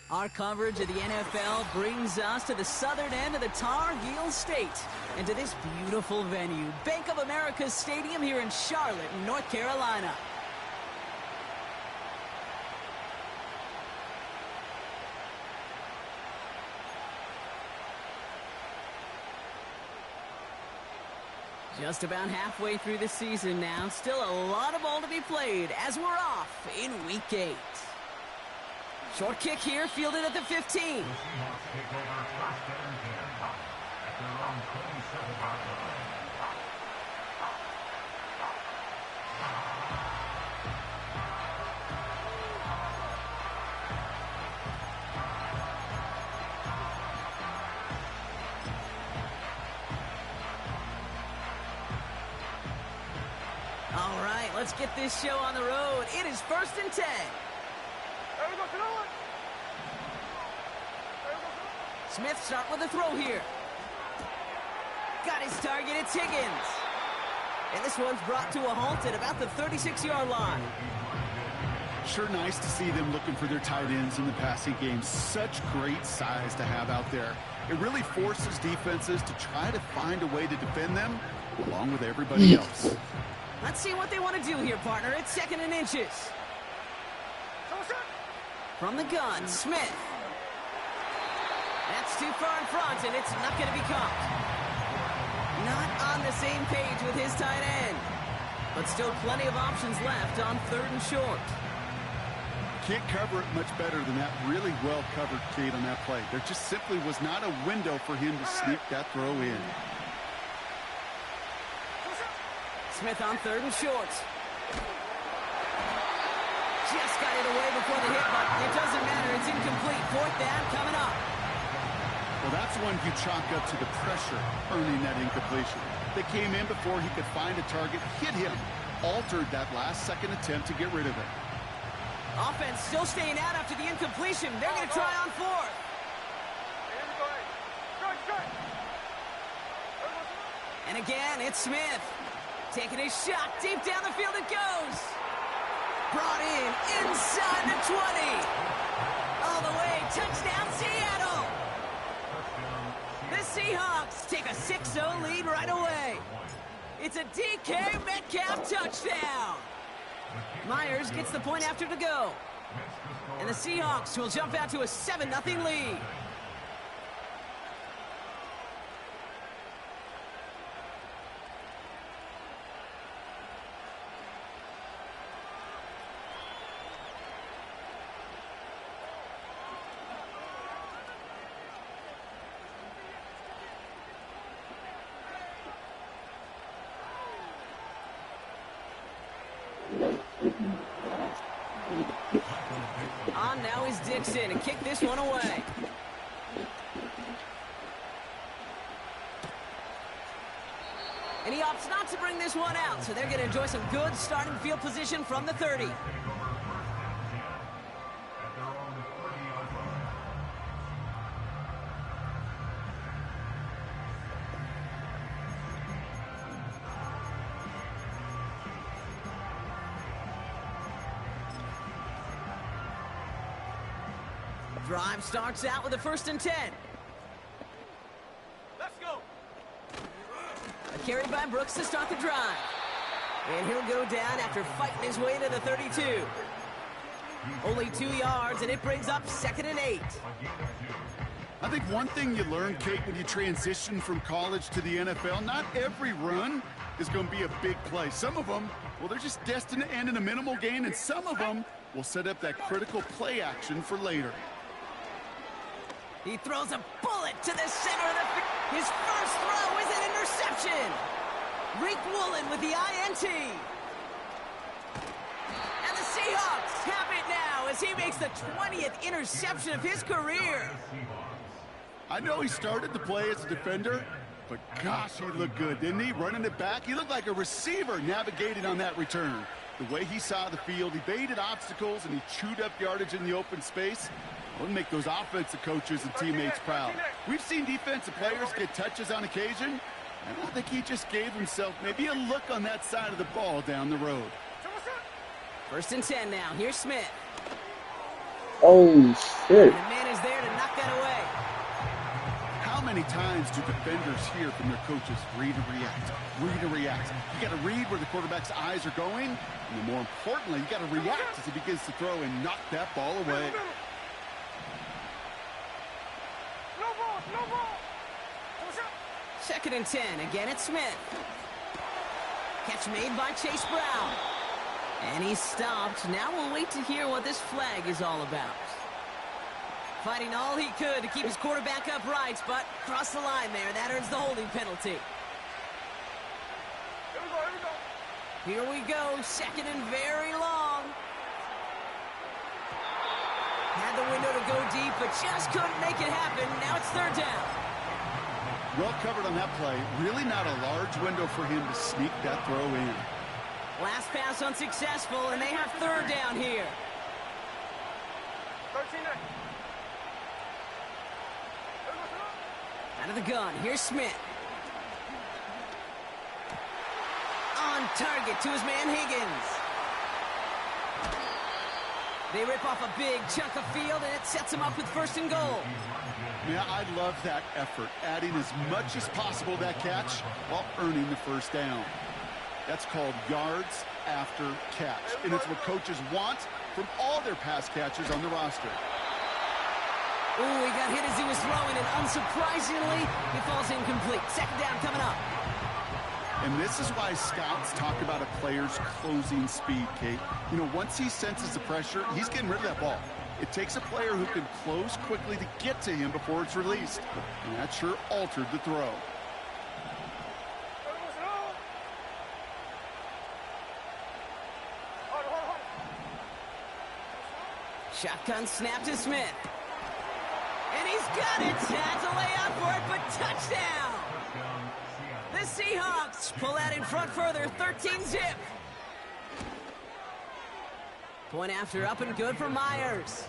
Our coverage of the NFL brings us to the southern end of the Tar Heel State and to this beautiful venue, Bank of America Stadium here in Charlotte, North Carolina. Just about halfway through the season now. Still a lot of ball to be played as we're off in Week 8. Short kick here, fielded at the 15. All right, let's get this show on the road. It is 1st and 10. Smith start with a throw here. Got his target, it's Higgins. And this one's brought to a halt at about the 36-yard line. Sure nice to see them looking for their tight ends in the passing game. Such great size to have out there. It really forces defenses to try to find a way to defend them along with everybody else. Let's see what they want to do here, partner. It's 2nd and inches. From the gun, Smith. That's too far in front, and it's not going to be caught. Not on the same page with his tight end. But still plenty of options left on 3rd and short. Can't cover it much better than that. Really well covered, Kate, on that play. There just simply was not a window for him to sneak that throw in. Smith on 3rd and short. Just got it away before the hit, but it doesn't matter. It's incomplete. 4th down coming up. Well, that's one you chalk up to the pressure earning that incompletion. They came in before he could find a target, hit him, altered that last-second attempt to get rid of it. Offense still staying out after the incompletion. They're going to try on 4th. And again, it's Smith. Taking a shot deep down the field it goes. Brought in inside the 20. All the way, touchdown Seattle. The Seahawks take a 6-0 lead right away. It's a DK Metcalf touchdown. Myers gets the point after to go. And the Seahawks will jump out to a 7-0 lead. On now is Dixon and kick this one away. And he opts not to bring this one out, so they're going to enjoy some good starting field position from the 30. Drive starts out with a 1st and 10. Let's go. A carry by Brooks to start the drive. And he'll go down after fighting his way to the 32. Only 2 yards, and it brings up 2nd and 8. I think one thing you learn, Kate, when you transition from college to the NFL, not every run is going to be a big play. Some of them, well, they're just destined to end in a minimal gain, and some of them will set up that critical play action for later. He throws a bullet to the center of the field. His first throw is an interception. Reek Woolen with the INT. And the Seahawks have it now as he makes the 20th interception of his career. I know he started to play as a defender, but gosh, he looked good, didn't he? Running it back, he looked like a receiver navigating on that return. The way he saw the field, he baited obstacles, and he chewed up yardage in the open space. It'll make those offensive coaches and teammates proud. We've seen defensive players get touches on occasion, and I think he just gave himself maybe a look on that side of the ball down the road. 1st and 10 now. Here's Smith. Oh shit. And the man is there to knock that away. How many times do defenders hear from their coaches, read and react, read and react? You got to read where the quarterback's eyes are going, and then more importantly, you got to react as he begins to throw and knock that ball away. Second and 10. Again, it's Smith. Catch made by Chase Brown. And he's stopped. Now we'll wait to hear what this flag is all about. Fighting all he could to keep his quarterback upright, but crossed the line there. That earns the holding penalty. Here we go. Second and very long. Had the window to go deep, but just couldn't make it happen. Now it's third down. Well covered on that play. Really not a large window for him to sneak that throw in. Last pass unsuccessful, and they have third down here. 13. Out of the gun, here's Smith. On target to his man Higgins. They rip off a big chunk of field, and it sets him up with first and goal. Yeah, I love that effort, adding as much as possible to that catch while earning the first down. That's called yards after catch, and it's what coaches want from all their pass catchers on the roster. Ooh, he got hit as he was throwing, and unsurprisingly, he falls incomplete. Second down coming up. And this is why scouts talk about a player's closing speed, Kate. You know, once he senses the pressure, he's getting rid of that ball. It takes a player who can close quickly to get to him before it's released. And that sure altered the throw. Shotgun snap to Smith. And he's got it. Had to lay out for it, but touchdown. The Seahawks pull out in front further, 13-zip. Point after up and good for Myers.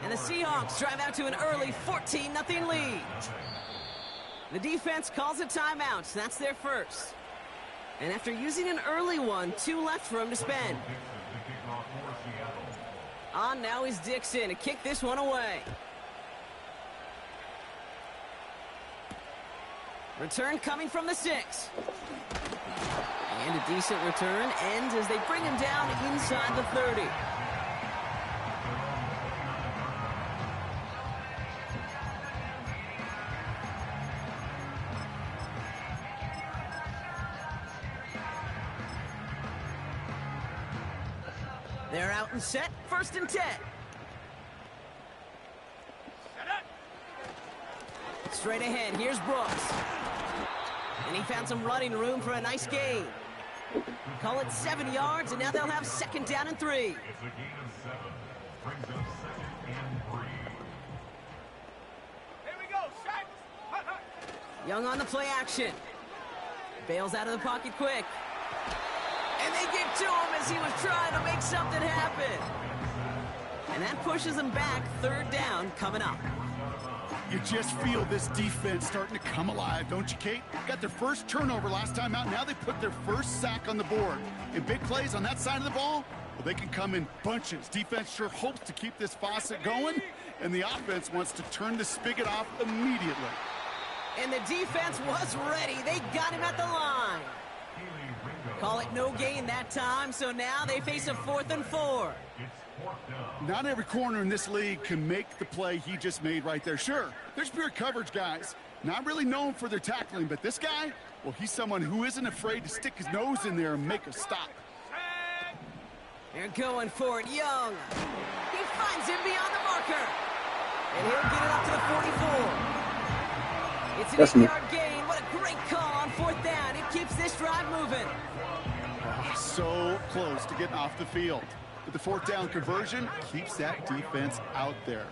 And the Seahawks drive out to an early 14-0 lead. The defense calls a timeout. That's their first. And after using an early one, 2 left for him to spend. On now is Dixon to kick this one away. Return coming from the 6. And a decent return ends as they bring him down inside the 30. They're out and set, first and 10. Straight ahead, here's Brooks. And he found some running room for a nice gain. Call it 7 yards, and now they'll have second down and 3. It's a gain of 7. Brings up second and 3. Here we go, Shaq. Hut, hut. Young on the play action. Bails out of the pocket quick. And they get to him as he was trying to make something happen. And that pushes him back, third down coming up. You just feel this defense starting to come alive, don't you, Kate? Got their first turnover last time out. Now they put their first sack on the board. And big plays on that side of the ball, well, they can come in bunches. Defense sure hopes to keep this faucet going, and the offense wants to turn the spigot off immediately. And the defense was ready. They got him at the line. Call it no gain that time, so now they face a 4th and 4. Not every corner in this league can make the play he just made right there. Sure, there's pure coverage guys, not really known for their tackling, but this guy, well, he's someone who isn't afraid to stick his nose in there and make a stop. They're going for it, Young. He finds him beyond the marker. And he'll get it up to the 44. It's an 8-yard gain. What a great call on 4th down. It keeps this drive moving. Oh, so close to getting off the field. But the 4th down conversion keeps that defense out there.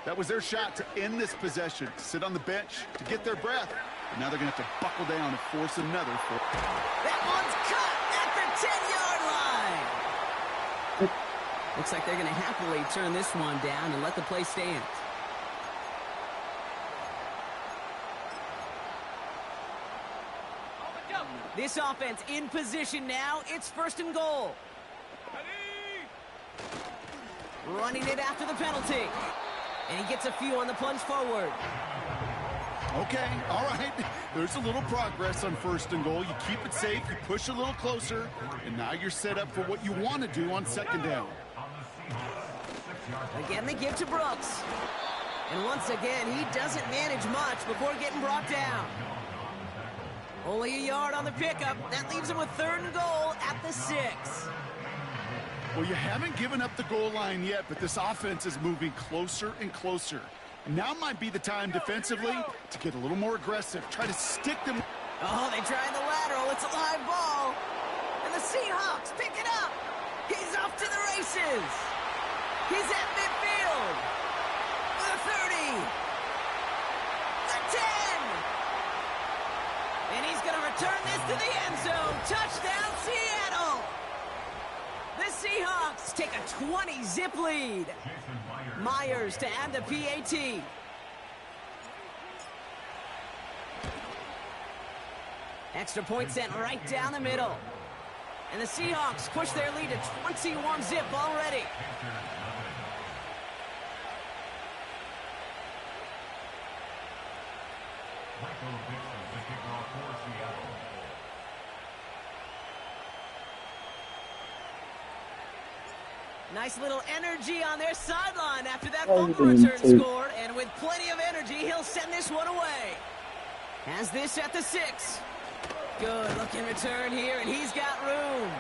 That was their shot to end this possession, to sit on the bench, to get their breath. And now they're going to have to buckle down and force another 4th. That one's cut at the 10-yard line. Looks like they're going to happily turn this one down and let the play stand. This offense in position now. It's first and goal. Running it after the penalty. And he gets a few on the plunge forward. Okay, all right. There's a little progress on 1st and goal. You keep it safe, you push a little closer, and now you're set up for what you want to do on 2nd down. Again, they give to Brooks. And once again, he doesn't manage much before getting brought down. Only a yard on the pickup. That leaves him with 3rd and goal at the 6. Well, you haven't given up the goal line yet, but this offense is moving closer and closer. Now might be the time defensively to get a little more aggressive. Try to stick them. Oh, they tried the lateral. It's a live ball. And the Seahawks pick it up. He's off to the races. He's at midfield. The 30. The 10. And he's going to return this to the end zone. Touchdown, Seattle. The Seahawks take a 20-zip lead. Myers to add the PAT. Extra point sent right down the middle. And the Seahawks push their lead to 21-zip already. Nice little energy on their sideline after that fumble return scored. And with plenty of energy, he'll send this one away. Has this at the 6. Good looking return here, and he's got room.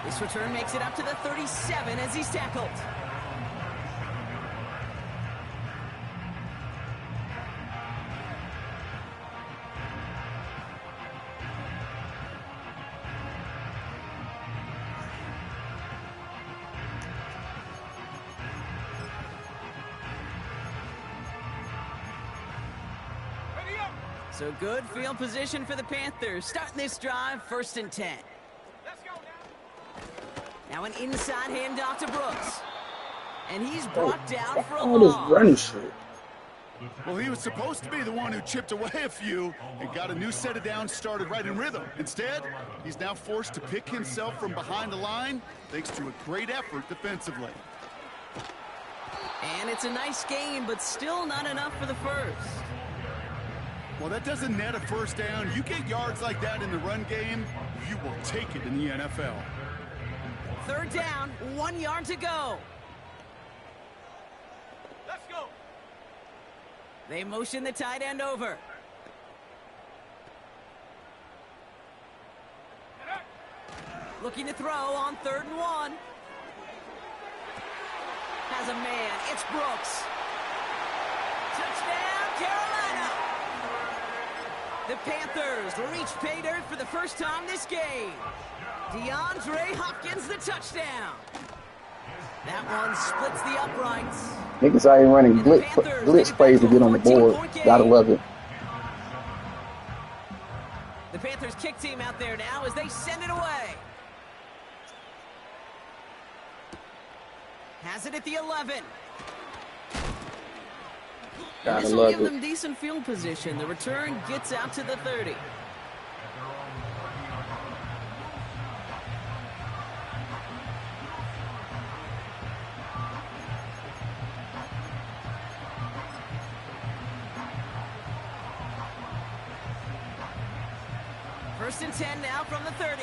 This return makes it up to the 37 as he's tackled. So good field position for the Panthers. Starting this drive, 1st and 10. Let's go now an inside handoff to Brooks. And he's brought down for a loss. Running shit. Well, he was supposed to be the one who chipped away a few and got a new set of downs started right in rhythm. Instead, he's now forced to pick himself from behind the line thanks to a great effort defensively. And it's a nice game, but still not enough for the first. Well, that doesn't net a 1st down. You get yards like that in the run game, you will take it in the NFL. 3rd down, 1 yard to go. Let's go. They motion the tight end over. Looking to throw on 3rd and 1. Has a man. It's Brooks. Touchdown, Carolina. The Panthers reach pay dirt for the first time this game. DeAndre Hopkins the touchdown. That one splits the uprights. Niggas out here running blitz plays to get on the board. Gotta love it. The Panthers kick team out there now as they send it away. Has it at the 11. And this will give them decent field position. The return gets out to the 30. First and 10 now from the 30.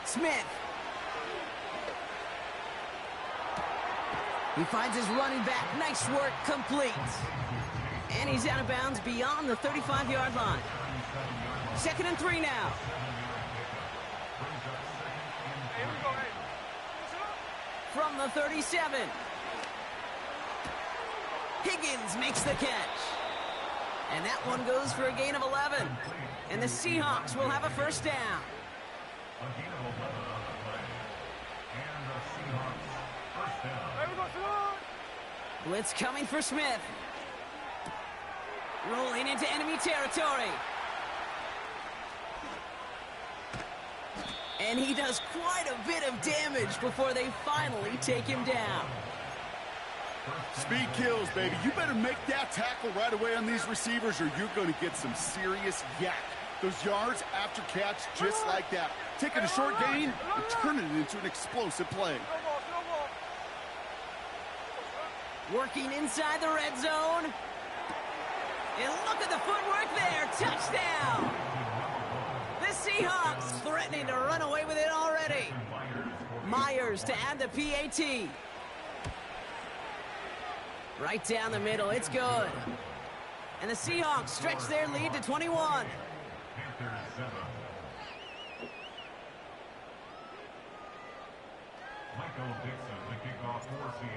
Smith. He finds his running back. Nice work, complete. And he's out of bounds beyond the 35-yard line. 2nd and 3 now. From the 37. Higgins makes the catch. And that one goes for a gain of 11. And the Seahawks will have a 1st down. Blitz coming for Smith. Rolling into enemy territory. And he does quite a bit of damage before they finally take him down. Speed kills, baby. You better make that tackle right away on these receivers or you're going to get some serious yak Those yards after catch just like that. Taking a short gain and turning it into an explosive play. Working inside the red zone. And look at the footwork there. Touchdown. The Seahawks threatening to run away with it already. Myers to add the PAT. Right down the middle. It's good. And the Seahawks stretch their lead to 21.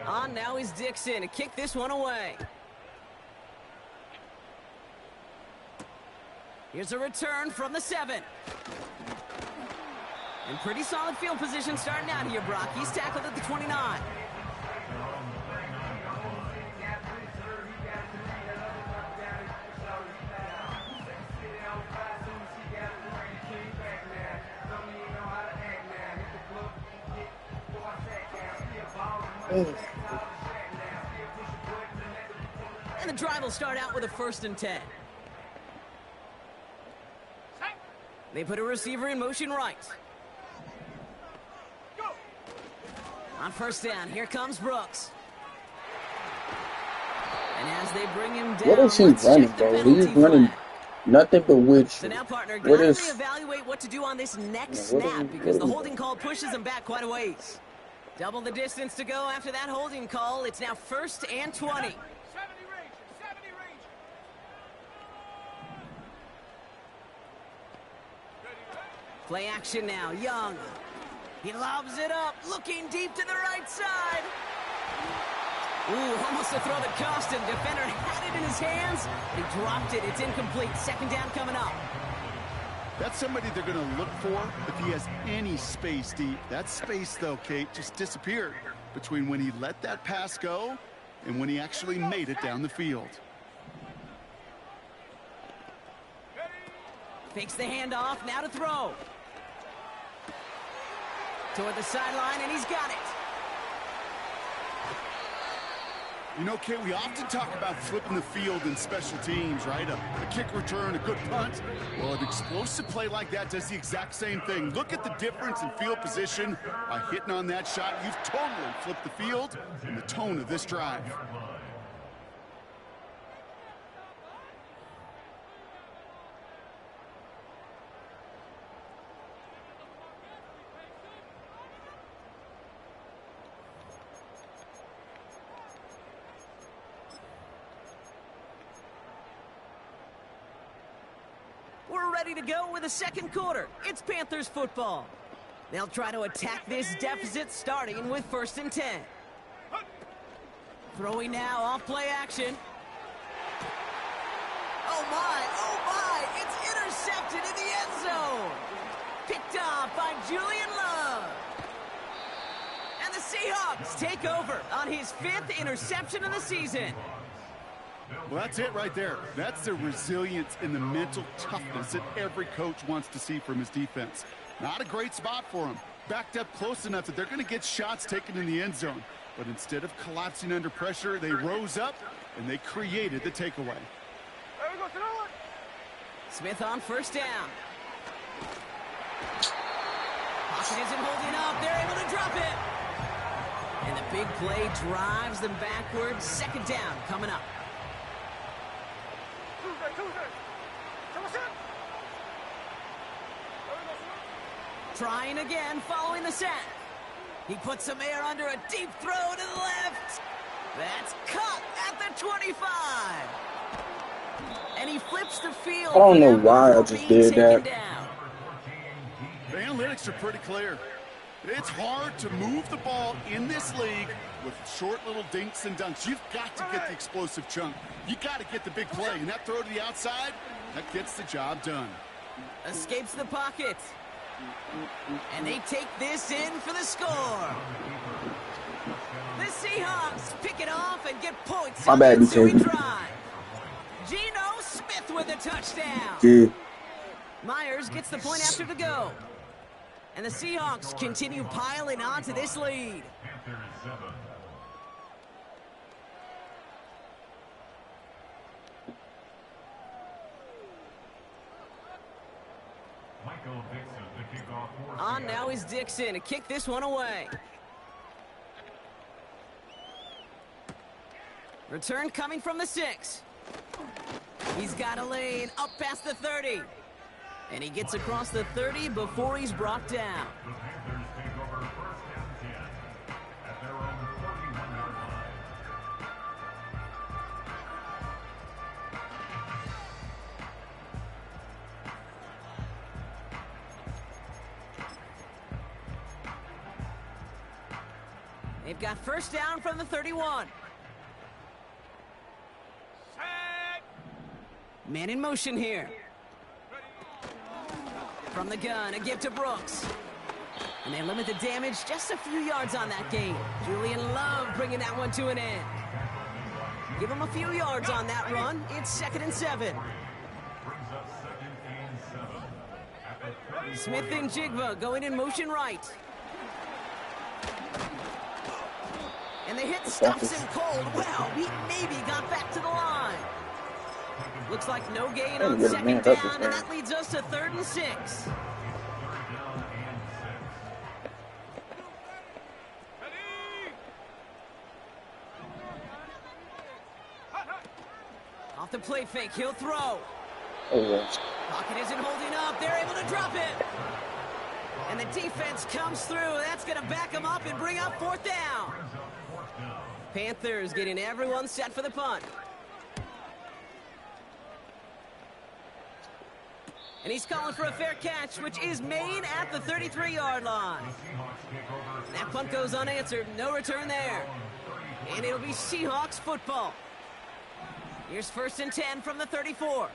On now is Dixon to kick this one away. Here's a return from the 7. And pretty solid field position starting out here, Brock. He's tackled at the 29. And the drive will start out with a 1st and 10. They put a receiver in motion right. On 1st down, here comes Brooks. And as they bring him down, what is he running, bro? He's running nothing but witch. So now, partner, what gotta is reevaluate what to do on this next snap because the holding call pushes him back quite a ways. Double the distance to go after that holding call. It's now 1st and 20. Play action now. Young. He lobs it up, looking deep to the right side. Ooh, almost a throw that cost him. Defender had it in his hands. He dropped it. It's incomplete. 2nd down coming up. That's somebody they're going to look for if he has any space deep. That space, though, Kate, just disappeared between when he let that pass go and when he actually made it down the field. Fakes the handoff. Now to throw. Toward the sideline, and he's got it. You know, Kate, we often talk about flipping the field in special teams, right? A kick return, a good punt. Well, an explosive play like that does the exact same thing. Look at the difference in field position by hitting on that shot. You've totally flipped the field and the tone of this drive. We're ready to go with the 2nd quarter. It's Panthers football. They'll try to attack this deficit starting with 1st and 10. Throwing now off play action. Oh my, it's intercepted in the end zone. Picked off by Julian Love. And the Seahawks take over on his 5th interception of the season. Well, that's it right there. That's the resilience and the mental toughness that every coach wants to see from his defense. Not a great spot for him. Backed up close enough that they're going to get shots taken in the end zone. But instead of collapsing under pressure, they rose up and they created the takeaway. Smith on 1st down. Pocket isn't holding up. They're able to drop it. And the big play drives them backwards. 2nd down coming up. Trying again following the set. He puts some air under a deep throw to the left. That's caught at the 25. And he flips the field. I don't know why I just did that. Down. The analytics are pretty clear. It's hard to move the ball in this league with short little dinks and dunks. You've got to get the explosive chunk. You got to get the big play. And that throw to the outside, that gets the job done. Escapes the pocket. And they take this in for the score. The Seahawks pick it off and get points on the ensuing drive. Geno Smith with a touchdown. Yeah. Myers gets the point after to go. And the Seahawks continue piling on to this lead. is Dixon to kick this one away. Return coming from the 6. He's got a lane up past the 30. And he gets across the 30 before he's brought down. The Panthers take over first and 10 at their own 31-yard line. They've got first down from the 31. Man in motion here. From the gun, a give to Brooks. And they limit the damage just a few yards on that game. Julian Love bringing that one to an end. Give him a few yards on that run. It's 2nd and 7. Brings up 2nd and 7 at the 34. Smith and Jigba going in motion right. And the hit stops him cold. Well, he maybe got back to the line. Looks like no gain on 2nd down, and that leads us to 3rd and 6. Off the play fake, he'll throw. Pocket isn't holding up. They're able to drop it. And the defense comes through. That's going to back him up and bring up 4th down. Panthers getting everyone set for the punt. And he's calling for a fair catch, which is made at the 33-yard line. That punt goes unanswered. No return there. And it'll be Seahawks football. Here's 1st and 10 from the 34.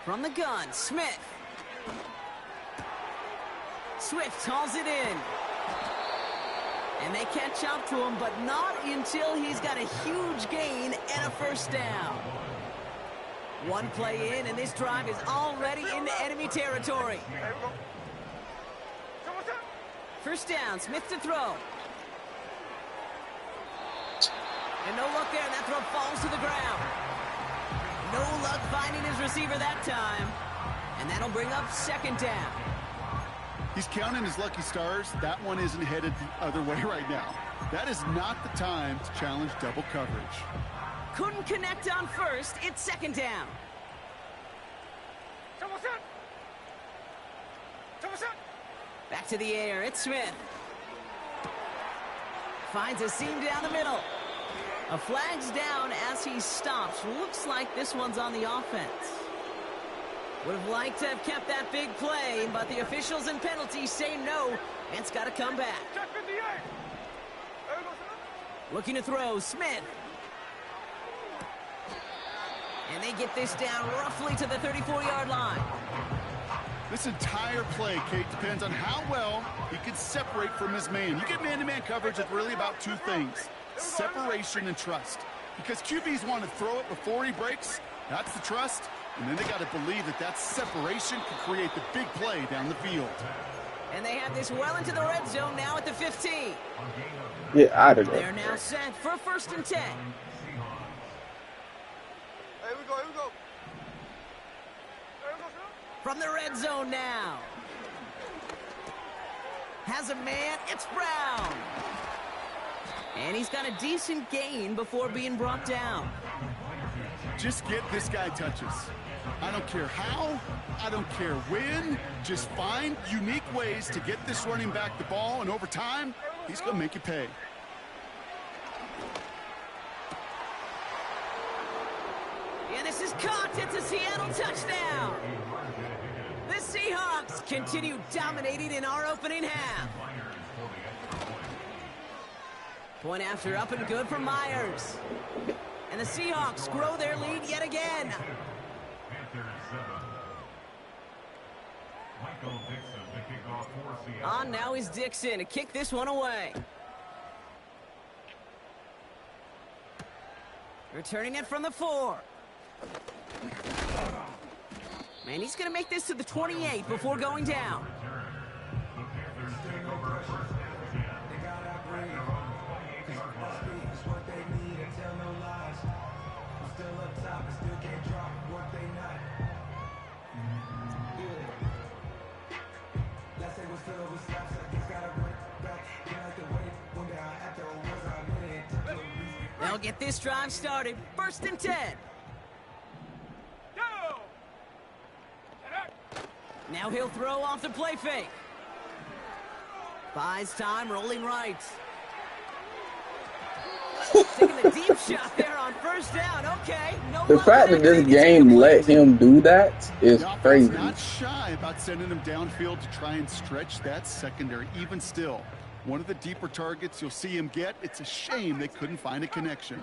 From the gun, Smith. Swift hauls it in. And they catch up to him, but not until he's got a huge gain and a first down. One play in, and this drive is already into enemy territory. First down, Smith to throw. And no luck there, and that throw falls to the ground. No luck finding his receiver that time. And that'll bring up 2nd down. He's counting his lucky stars. That one isn't headed the other way right now. That is not the time to challenge double coverage. Couldn't connect on first. It's 2nd down. Back to the air. It's Smith. Finds a seam down the middle. A flag's down as he stops. Looks like this one's on the offense. Would have liked to have kept that big play, but the officials and penalties say no, and it's got to come back. Looking to throw, Smith. And they get this down roughly to the 34-yard line. This entire play, Kate, depends on how well he can separate from his man. You get man-to-man coverage, it's really about 2 things, separation and trust. Because QBs want to throw it before he breaks, that's the trust, and then they got to believe that that separation can create the big play down the field. And they have this well into the red zone now at the 15. Yeah, out of there. They're now set for 1st and 10. Here we go, here we go. From the red zone now. Has a man, it's Brown. And he's got a decent gain before being brought down. Just get this guy touches. I don't care how, I don't care when, just find unique ways to get this running back the ball, and over time, he's going to make you pay. And this is caught. It's a Seattle touchdown. The Seahawks continue dominating in our opening half. Point after up and good for Myers. And the Seahawks grow their lead yet again. On now is Dixon to kick this one away. Returning it from the 4. Man, he's going to make this to the 28 before going down. They'll get this drive started. 1st and 10. Now he'll throw off the play fake. Buys time, rolling right. Taking a deep shot there on 1st down. Okay. No The fact that this game let him do that is crazy. Not shy about sending him downfield to try and stretch that secondary. Even still, one of the deeper targets you'll see him get. It's a shame they couldn't find a connection.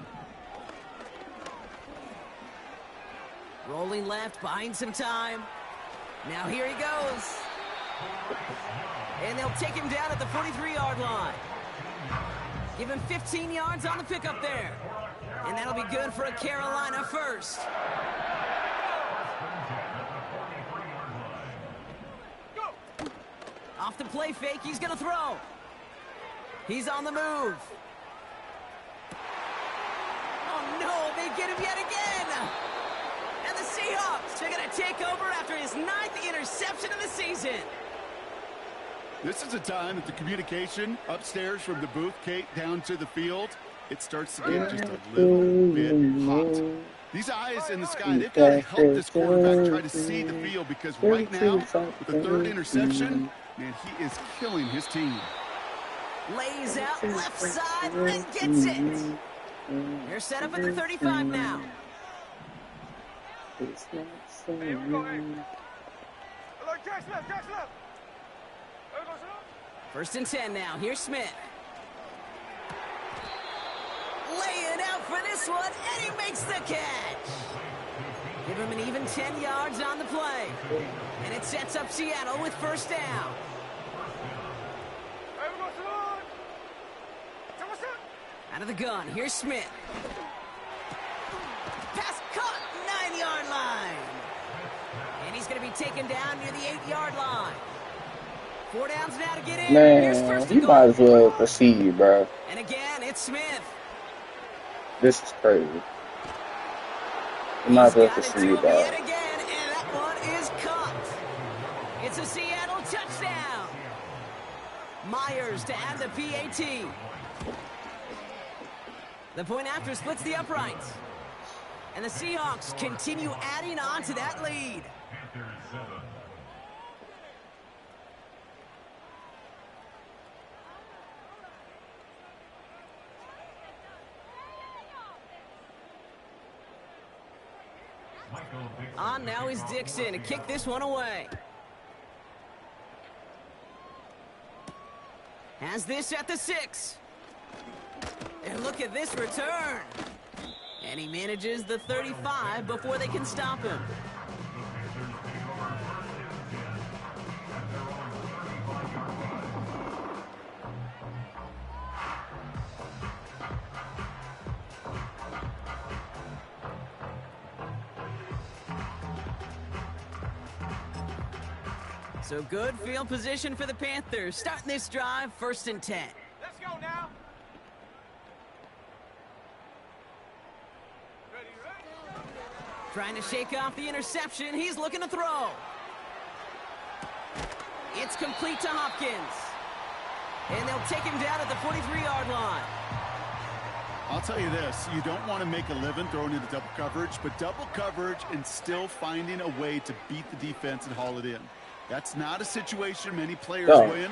Rolling left, buying some time. Now here he goes. And they'll take him down at the 43-yard line. Give him 15 yards on the pickup there. And that'll be good for a Carolina first. Off the play fake, he's going to throw. He's on the move. Oh, no, they get him yet again. And the Seahawks are going to take over after his 9th interception of the season. This is a time that the communication upstairs from the booth, Kate, down to the field, it starts to get just a little bit hot. These eyes in the sky, they've got to help this quarterback try to see the field, because right now, with the 3rd interception, man, he is killing his team. Lays out left side and gets it. They're set up at the 35 now. Hey, here we go, hey. Look, Jackson left. There we go, sir. 1st and 10 now. Here's Smith. Laying out for this one, and he makes the catch. Give him an even 10 yards on the play. And it sets up Seattle with 1st down. Hey, we go, sir. What's up? Out of the gun, here's Smith. Pass caught, 9-yard line. And he's going to be taken down near the 8-yard line. 4 downs now to get in. Here's Man, 1st he and goal. might as well proceed, bro. And again, it's Smith. This is crazy. He might as well He's got it to proceed, him bro. yet again, and that one is caught. It's a Seattle touchdown. Myers to add the PAT. The point after splits the uprights. And the Seahawks continue adding on to that lead. On now is Dixon to kick this one away. Has this at the 6. And look at this return. And he manages the 35 before they can stop him. So good field position for the Panthers. Starting this drive, 1st and 10. Let's go now. Ready. Trying to shake off the interception. He's looking to throw. It's complete to Hopkins. And they'll take him down at the 43-yard line. I'll tell you this, you don't want to make a living throwing into double coverage, but double coverage and still finding a way to beat the defense and haul it in. That's not a situation many players win.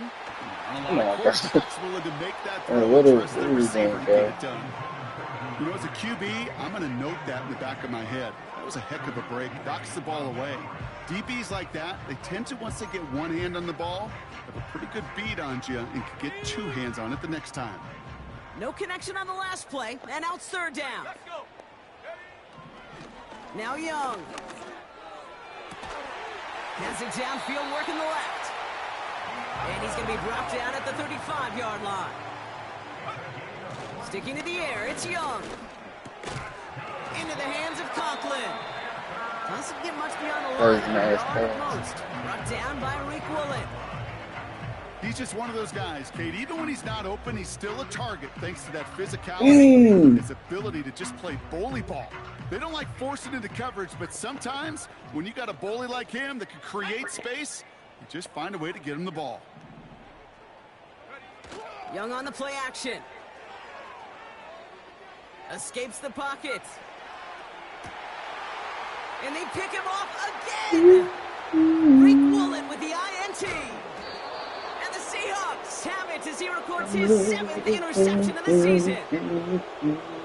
Not a lot of quarterbacks willing to make that throw and trust their receiver to get it done. You know, as a QB, I'm going to note that in the back of my head. That was a heck of a break. Knocks the ball away. DBs like that, they tend to, once they get one hand on the ball, have a pretty good beat on you and can get 2 hands on it the next time. No connection on the last play, and out 3rd down. Let's go. Now Young. Has it downfield, working the left. And he's going to be brought down at the 35-yard line. Sticking to the air, it's Young. Into the hands of Conklin. Doesn't get much beyond the line. Yard most. Brought down by Rick Woolen. He's just one of those guys, Kate. Even when he's not open, he's still a target thanks to that physicality and his ability to just play bully ball. They don't like forcing into coverage, but sometimes when you got a bully like him that can create space, you just find a way to get him the ball. Young on the play action. Escapes the pocket. And they pick him off again. Rick Woolen with the INT. And the Seahawks have it as he records his 7th interception of the season.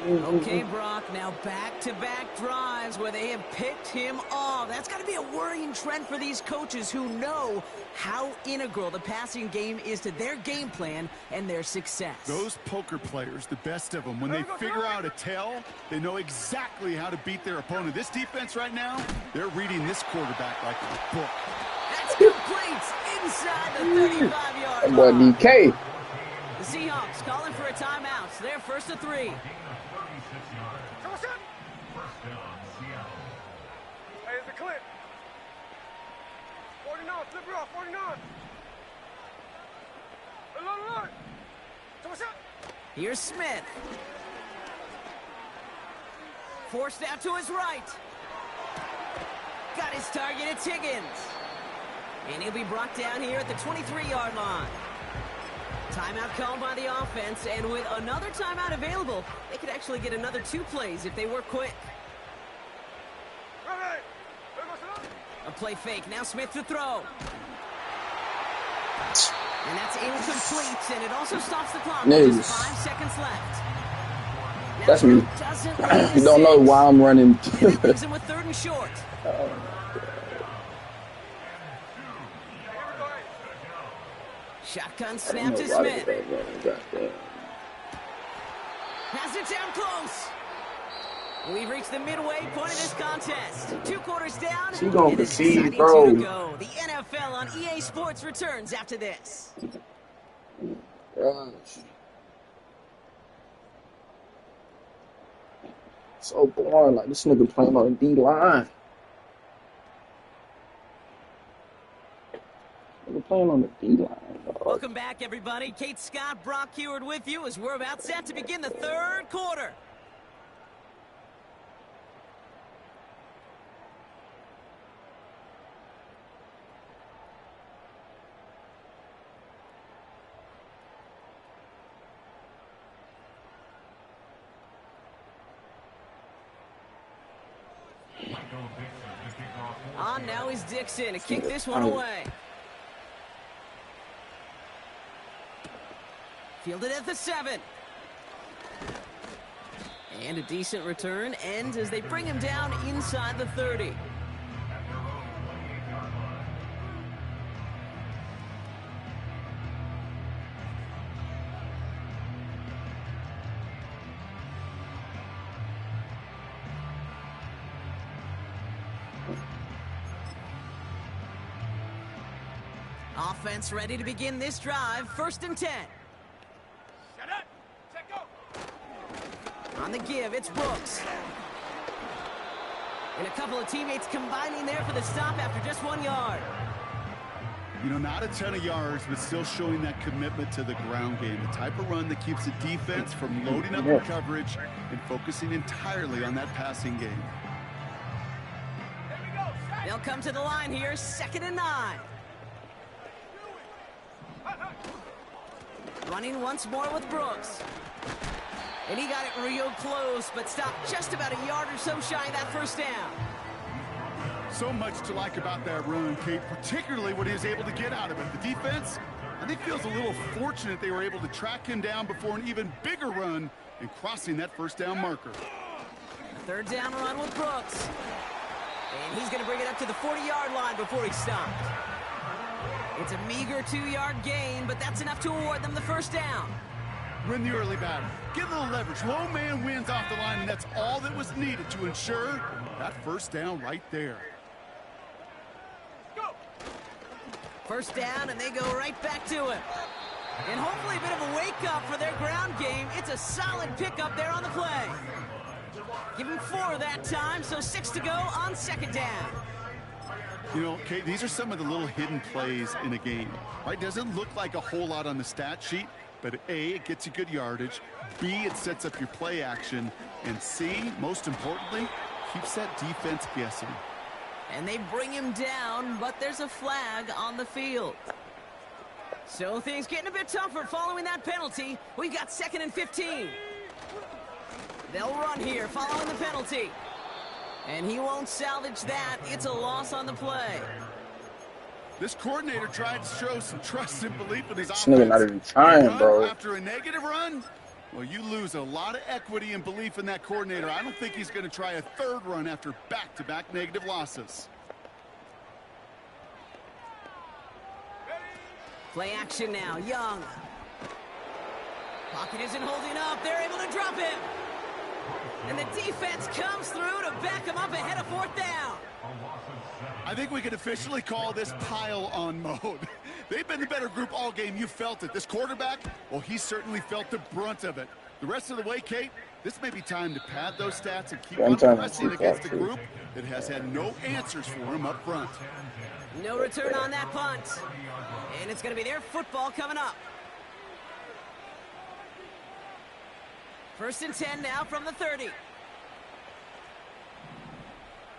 Okay, Brock, now back-to-back drives where they have picked him off. That's got to be a worrying trend for these coaches who know how integral the passing game is to their game plan and their success. Those poker players, the best of them, when they figure out a tell, they know exactly how to beat their opponent. This defense right now, they're reading this quarterback like a book. That's complete inside the 35-yard line. Boy, DK. The Seahawks calling for a timeout. So they're first to 3. First down, Seattle. Hey, it's a clip. 49, flip it off, 49. Alert. What's up? Here's Smith. Forced out to his right. Got his target, it's Higgins. And he'll be brought down here at the 23-yard line. Timeout called by the offense, and with another timeout available, they could actually get another 2 plays if they work quick. A play fake, now Smith to throw. And that's incomplete, and it also stops the clock with just 5 seconds left. Now That's me. You don't know why I'm running. And it leaves him with 3rd and short. Shotgun snap to Smith. Has it down close. We've reached the midway point of this contest. 2 quarters down. She gonna and it's concede, exciting bro. to go. The NFL on EA Sports returns after this. Gosh. So boring. Like, this nigga playing on the D-line. Nigga playing on the D-line. Welcome back, everybody. Kate Scott, Brock Heward with you as we're about set to begin the 3rd quarter. On now is Dixon to kick this one away. Fielded at the 7. And a decent return ends as they bring him down inside the 30. Offense ready to begin this drive. 1st and 10. Shut up. Check go. On the give, it's Brooks. And a couple of teammates combining there for the stop after just 1 yard. You know, not a ton of yards, but still showing that commitment to the ground game. The type of run that keeps the defense from loading up in coverage and focusing entirely on that passing game. They'll come to the line here, 2nd and 9. Running once more with Brooks. And he got it real close, but stopped just about a yard or so shy of that 1st down. So much to like about that run, Kate, particularly what he was able to get out of it. The defense, I think, feels a little fortunate they were able to track him down before an even bigger run and crossing that 1st down marker. 3rd down run with Brooks. And he's going to bring it up to the 40-yard line before he stopped. It's a meager 2-yard gain, but that's enough to award them the 1st down. Win the early battle. Get a little leverage. Low man wins off the line, and that's all that was needed to ensure that 1st down right there. Go. 1st down, and they go right back to him. And hopefully a bit of a wake-up for their ground game. It's a solid pickup there on the play. Give him 4 that time, so 6 to go on 2nd down. You know, Kate, these are some of the little hidden plays in a game, right? Doesn't look like a whole lot on the stat sheet, but A, it gets you good yardage, B, it sets up your play action, and C, most importantly, keeps that defense guessing. And they bring him down, but there's a flag on the field. So things getting a bit tougher following that penalty. We've got 2nd and 15. They'll run here following the penalty. And he won't salvage that. It's a loss on the play. This coordinator tried to show some trust and belief in his This nigga not even offense. trying, bro. After a negative run, well, you lose a lot of equity and belief in that coordinator. I don't think he's going to try a 3rd run after back-to-back negative losses. Play action now. Young. Pocket isn't holding up. They're able to drop him. And the defense comes through to back him up ahead of 4th down. I think we can officially call this pile-on mode. They've been the better group all game. You felt it. This quarterback, well, he certainly felt the brunt of it. The rest of the way, Kate, this may be time to pad those stats and keep on pressing against a group that has had no answers for him up front. No return on that punt. And it's going to be their football coming up. 1st and 10 now from the 30.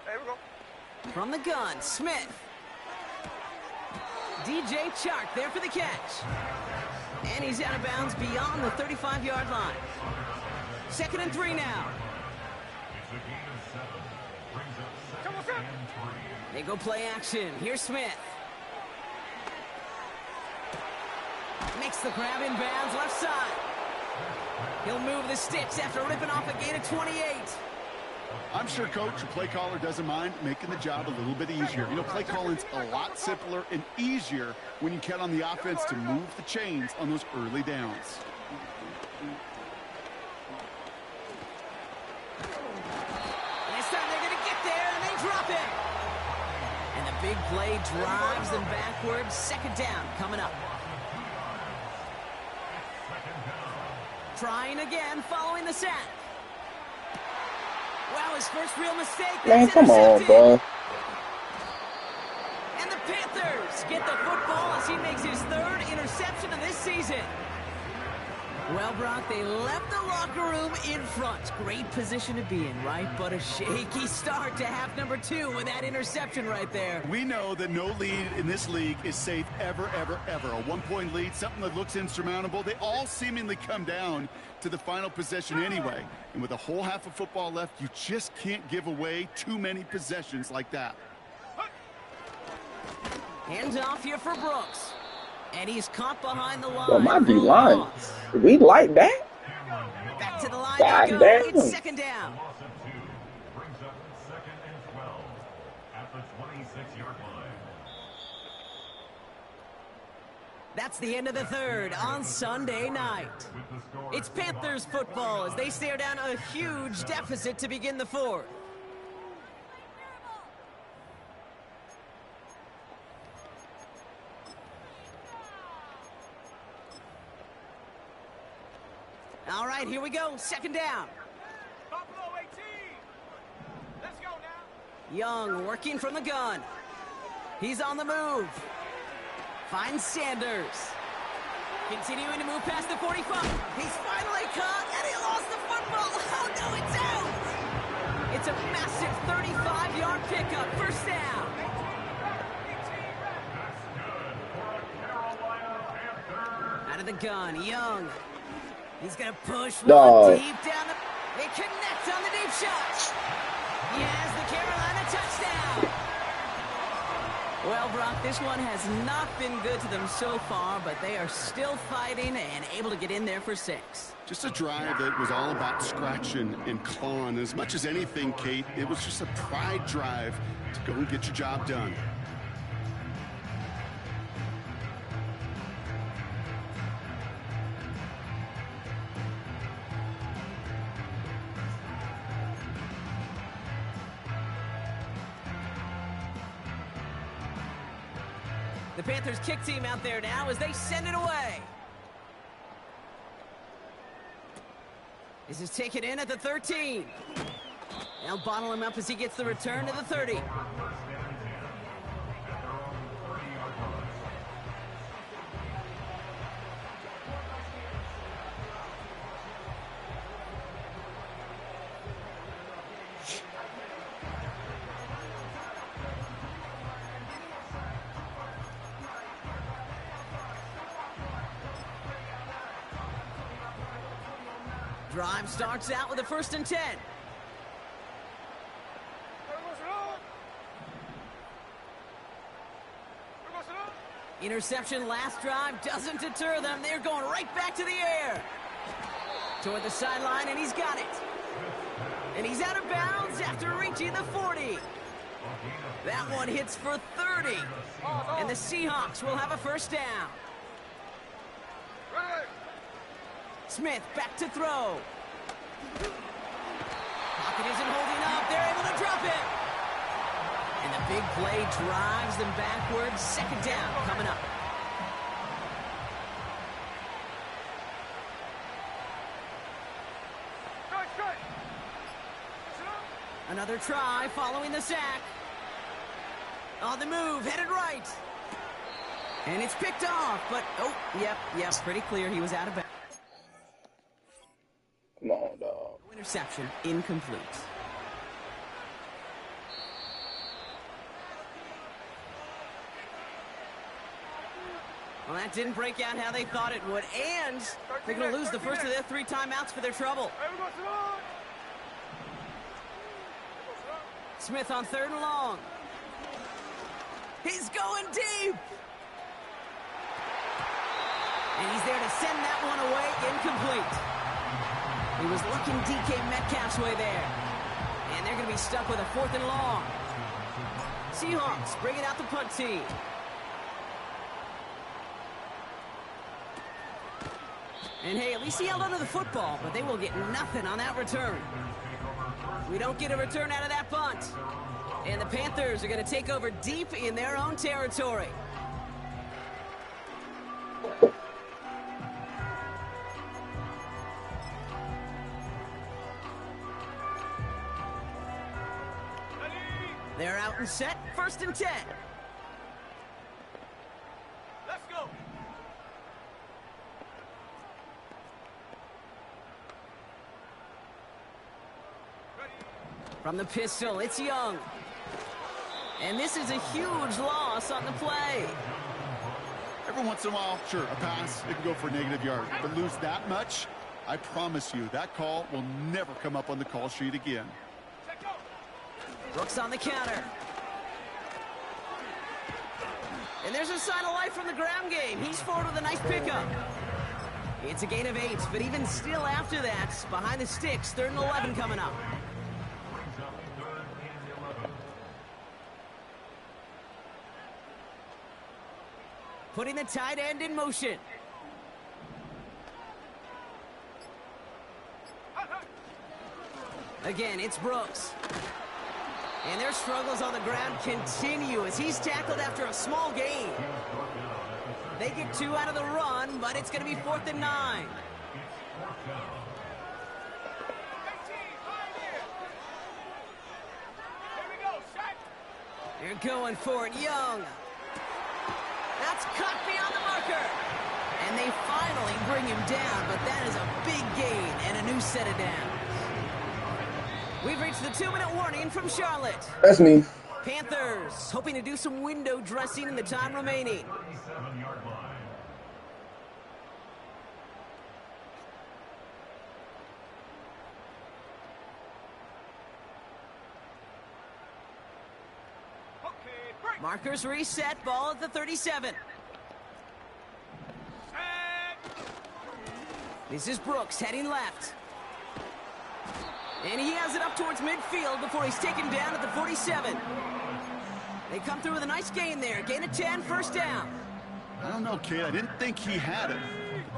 There we go. From the gun, Smith. DJ Chark there for the catch. And he's out of bounds beyond the 35-yard line. 2nd and 3 now. They go play action. Here's Smith. Makes the grab in bounds left side. He'll move the sticks after ripping off a gain of 28. I'm sure Coach, your play caller, doesn't mind making the job a little bit easier. You know, play calling's a lot simpler and easier when you count on the offense to move the chains on those early downs. This time they're going to get there, and they drop it. And the big play drives them backwards. 2nd down coming up. Trying again following the sack. Wow, his first real mistake. Man, come on, bro. And the Panthers get the football as he makes his 3rd interception of this season. Well, Brock, they left the locker room in front. Great position to be in, right? But a shaky start to half number 2 with that interception right there. We know that no lead in this league is safe ever, ever, ever. A 1-point lead, something that looks insurmountable. They all seemingly come down to the final possession anyway. And with a whole half of football left, you just can't give away too many possessions like that. Hands off here for Brooks. And he's caught behind the line. Well, my D-line. We like that? Back to the line. God They go. damn. It's 2nd down. Loss of 2 brings up 2nd and 12 at the 26-yard line. That's the end of the 3rd on Sunday night. It's Panthers football as they stare down a huge deficit to begin the 4th. All right, here we go. 2nd down. Buffalo 18. Let's go now. Young working from the gun. He's on the move. Finds Sanders. Continuing to move past the 45. He's finally caught, and he lost the football. Oh, no, it's out. It's a massive 35-yard pickup. 1st down. Out of the gun, Young. He's going to push one deep down the... They connect on the deep shot. He has the Carolina touchdown. Well, Brock, this one has not been good to them so far, but they are still fighting and able to get in there for 6. Just a drive that was all about scratching and clawing. As much as anything, Kate, it was just a pride drive to go and get your job done. The Panthers kick team out there now as they send it away. This is taken in at the 13. They'll bottle him up as he gets the return to the 30. Drive starts out with a 1st and 10. Interception last drive doesn't deter them. They're going right back to the air. Toward the sideline, and he's got it. And he's out of bounds after reaching the 40. That one hits for 30. And the Seahawks will have a 1st down. Smith back to throw. Pocket isn't holding up. They're able to drop it. And the big play drives them backwards. 2nd down coming up. Another try following the sack. On the move, headed right. And it's picked off, but, oh, yep, pretty clear he was out of bounds. Come on, dog. Interception, incomplete. Well, that didn't break out how they thought it would, and they're going to lose the first of their 3 timeouts for their trouble. Smith on 3rd and long. He's going deep. And he's there to send that one away, incomplete. He was looking DK Metcalf's way there. And they're going to be stuck with a 4th and long. Seahawks bringing out the punt team. And hey, at least he held onto the football, but they will get nothing on that return. We don't get a return out of that punt. And the Panthers are going to take over deep in their own territory. They're out and set, 1st and 10. Let's go. From the pistol, it's Young. And this is a huge loss on the play. Every once in a while, sure, a pass, it can go for a negative yard. But lose that much, I promise you, that call will never come up on the call sheet again. Brooks on the counter. And there's a sign of life from the ground game. He's forward with a nice pickup. It's a gain of 8, but even still after that, behind the sticks, 3rd and 11 coming up. Putting the tight end in motion. Again, it's Brooks. And their struggles on the ground continue as he's tackled after a small gain. They get 2 out of the run, but it's going to be 4th and 9. They're going for it, Young. That's cut beyond the marker. And they finally bring him down, but that is a big gain and a new set of downs. We've reached the 2-minute warning from Charlotte. That's me. Panthers hoping to do some window dressing in the time remaining. 37-yard line. Markers reset, ball at the 37. This is Brooks heading left. And he has it up towards midfield before he's taken down at the 47. They come through with a nice gain there. Gain of 10, 1st down. I don't know, kid. I didn't think he had it.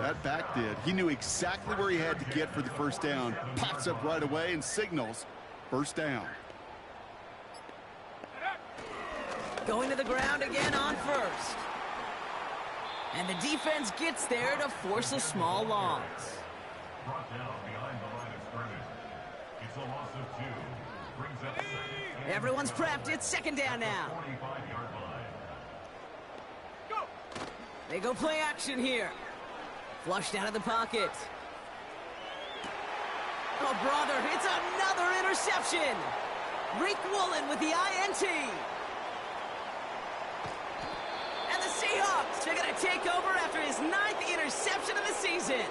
That back did. He knew exactly where he had to get for the 1st down. Pops up right away and signals 1st down. Going to the ground again on 1st. And the defense gets there to force a small loss. Brought down behind the line of scrimmage. It's a loss of 2. Brings up 2nd. Everyone's prepped. It's 2nd down now. 45-yard line. Go. They go play action here. Flushed out of the pocket. Oh, brother, it's another interception. Reek Woolen with the INT. And the Seahawks are going to take over after his 9th interception of the season.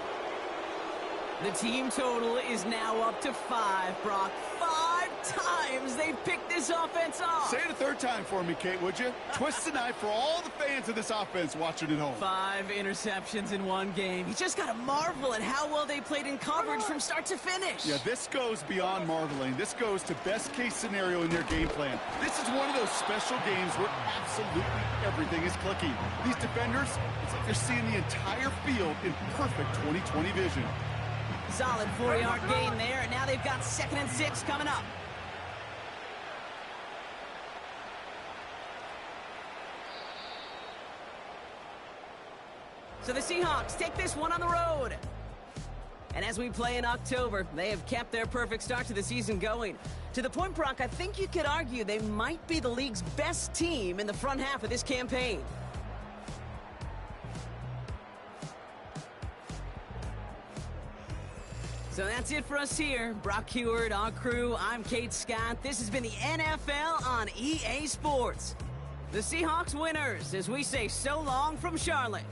The team total is now up to 5, Brock. 5 times they've picked this offense off. Say it a third time for me, Kate, would you? Twist the knife for all the fans of this offense watching at home. 5 interceptions in one game. You just got to marvel at how well they played in coverage from start to finish. Yeah, this goes beyond marveling. This goes to best-case scenario in their game plan. This is one of those special games where absolutely everything is clicking. These defenders, it's like they're seeing the entire field in perfect 20/20 vision. Solid 4-yard gain there, and now they've got 2nd and 6 coming up. So the Seahawks take this one on the road. And as we play in October, they have kept their perfect start to the season going. To the point, Brock, I think you could argue they might be the league's best team in the front half of this campaign. So that's it for us here. Brock Huard, our crew, I'm Kate Scott. This has been the NFL on EA Sports. The Seahawks winners as we say so long from Charlotte.